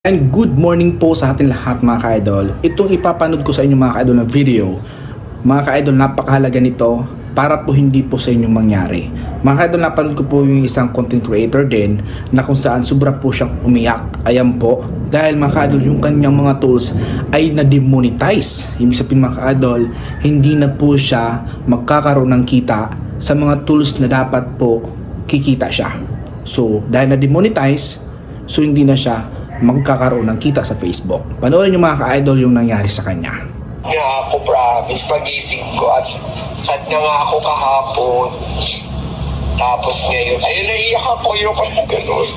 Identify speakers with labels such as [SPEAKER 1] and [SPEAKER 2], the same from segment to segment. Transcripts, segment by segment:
[SPEAKER 1] And good morning po sa ating lahat mga ka-idol. Itong ipapanood ko sa inyo mga ka-idol na video, mga ka-idol, napakahalaga nito para po hindi po sa inyo mangyari. Mga ka-idol, napanood ko po yung isang content creator din na kung saan sobra po siyang umiyak. Ayan po, dahil mga ka-idol, yung kanyang mga tools ay na-demonetize. Ibig sabihin mga ka-idol, hindi na po siya magkakaroon ng kita sa mga tools na dapat po kikita siya. So, dahil na-demonetize, so hindi na siya magkakaroon ng kita sa Facebook. Panoorin nyo mga ka-idol yung nangyari sa kanya.
[SPEAKER 2] Nga ako promise, pagising ko at sad na nga ako kahapon. Tapos ngayon, ayun, naiyak ako yung kanya gano'n.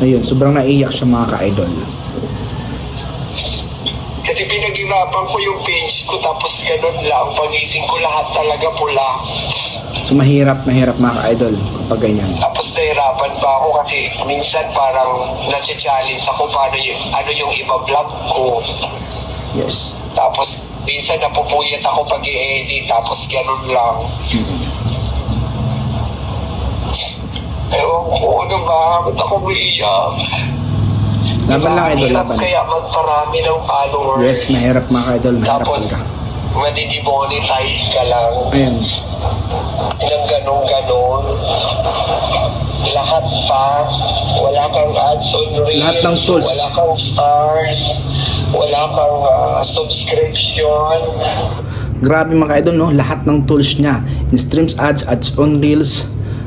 [SPEAKER 1] Ayun, sobrang naiyak siya mga ka-idol.
[SPEAKER 2] Kasi pinag-irapan ko yung page ko tapos gano'n lang. Pagising ko lahat talaga pula.
[SPEAKER 1] So mahirap mga ka-idol kapag ganyan.
[SPEAKER 2] Tapos nahirapan pa ako kasi minsan parang na-challenge ako paano ano yung iba-vlog ko.
[SPEAKER 1] Yes.
[SPEAKER 2] Tapos minsan napupuyat ako pag i-edit tapos gano'n lang. Ewan ko, ano ba? Ba't ako umiiyak?
[SPEAKER 1] Laban lang idol, laban.
[SPEAKER 2] Kaya magparami ng followers.
[SPEAKER 1] Yes, mahirap mga ka-idol, mahirap
[SPEAKER 2] Tapos,
[SPEAKER 1] ka.
[SPEAKER 2] madi-demonetize ka lang.
[SPEAKER 1] Ayun.
[SPEAKER 2] Ilang ganon-ganon. Lahat pa. Wala kang ads on reels.
[SPEAKER 1] Lahat ng tools.
[SPEAKER 2] Wala kang stars. Wala kang subscription.
[SPEAKER 1] Grabe mga ka-idol, no? Lahat ng tools niya. In streams ads, ads on reels.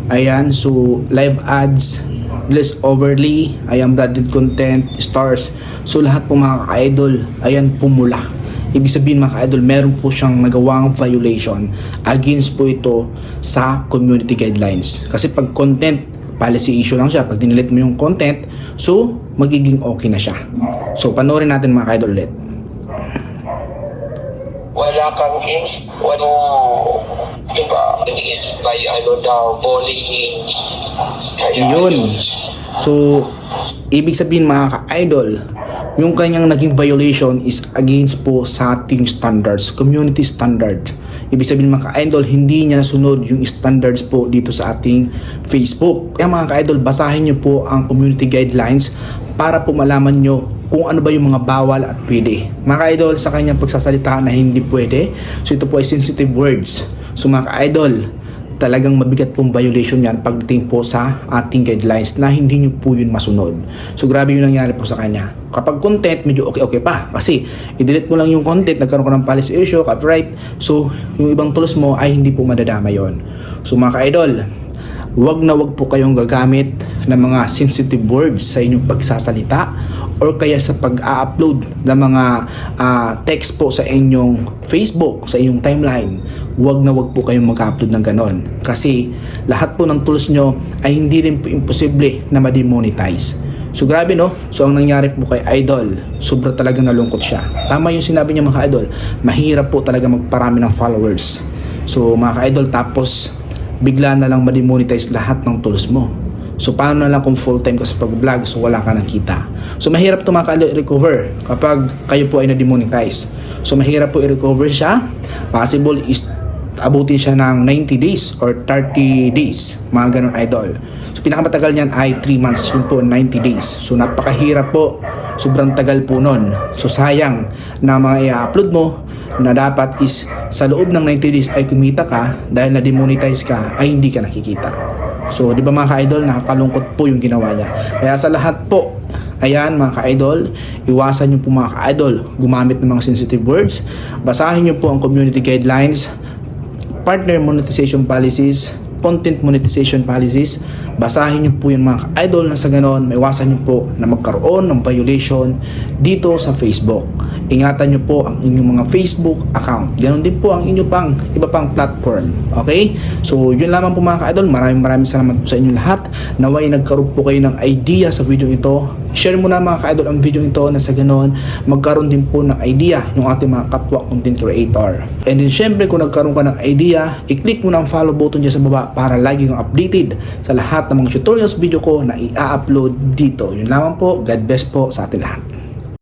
[SPEAKER 1] Ayan, so live ads, reels overlay, ayan, branded content, stars. So lahat po mga ka-idol, ayan, pumula. Ibig sabihin mga ka-idol, meron po siyang nagawang violation against po ito sa community guidelines. Kasi pag content, policy issue lang siya. Pag dinilit mo yung content, so magiging okay na siya. So panoorin natin mga ka-idol ulit.
[SPEAKER 2] Wala kang diba, is by bullying. Kaya
[SPEAKER 1] Yun. So, ibig sabihin mga ka-idol, yung kanyang naging violation is against po sa ating standards, community standard. Ibig sabihin mga ka-idol, hindi niya nasunod yung standards po dito sa ating Facebook. Kaya mga ka-idol, basahin niyo po ang community guidelines para po malaman nyo kung ano ba yung mga bawal at pwede. Mga ka-idol, sa kanyang pagsasalita na hindi pwede, so ito po ay sensitive words. So mga ka-idol, talagang mabigat pong violation yan pagdating po sa ating guidelines na hindi nyo po yun masunod. So grabe yung nangyari po sa kanya. Kapag content, medyo okay pa. Kasi i-delete mo lang yung content, nagkaroon ka ng policy issue, copyright. So yung ibang tools mo ay hindi po madadama yon. So mga ka-idol, wag na wag po kayong gagamit ng mga sensitive words sa inyong pagsasalita or kaya sa pag-upload ng mga text po sa inyong Facebook, sa inyong timeline. Wag na wag po kayong mag-upload ng ganon. Kasi lahat po ng tools nyo ay hindi rin po imposible na ma-demonetize. So grabe no? So ang nangyari po kay Idol, sobra talagang nalungkot siya. Tama yung sinabi niya mga ka-idol, mahirap po talaga magparami ng followers. So mga ka-idol, tapos bigla na lang ma-demonetize lahat ng tools mo. So paano na lang kung full time ka sa pag-vlog, so wala ka ng kita. So mahirap ito mga i-recover kapag kayo po ay na-demonetize. So mahirap po i-recover siya. Possible is abutin siya ng 90 days or 30 days, mga ganun idol. So pinakamatagal niyan ay 3 months, yun po 90 days. So napakahirap po, sobrang tagal po nun. So sayang na mga i-upload mo na dapat is sa loob ng 90 days ay kumita ka, dahil na-demonetize ka ay hindi ka nakikita. So di ba mga ka-idol, nakakalungkot po yung ginawa niya. Kaya sa lahat po, ayan mga ka-idol, iwasan niyo po mga ka-idol gumamit ng mga sensitive words. Basahin niyo po ang community guidelines, partner monetization policies, content monetization policies. Basahin niyo po yung mga idol na sa ganon, maiwasan niyo po na magkaroon ng violation dito sa Facebook. Ingatan niyo po ang inyong mga Facebook account. Ganon din po ang inyo pang iba pang platform. Okay? So, yun lamang po mga ka-idol. Maraming salamat po sa inyo lahat. Naway nagkaroon po kayo ng idea sa video ito. Share mo na mga ka-idol ang video ito na sa ganon, magkaroon din po ng idea yung ating mga kapwa content creator. And then syempre kung nagkaroon ka ng idea, i-click mo na ang follow button dyan sa baba para lagi kang updated sa lahat ng mga tutorials video ko na i-upload dito. Yun lamang po. God bless po sa atin lahat.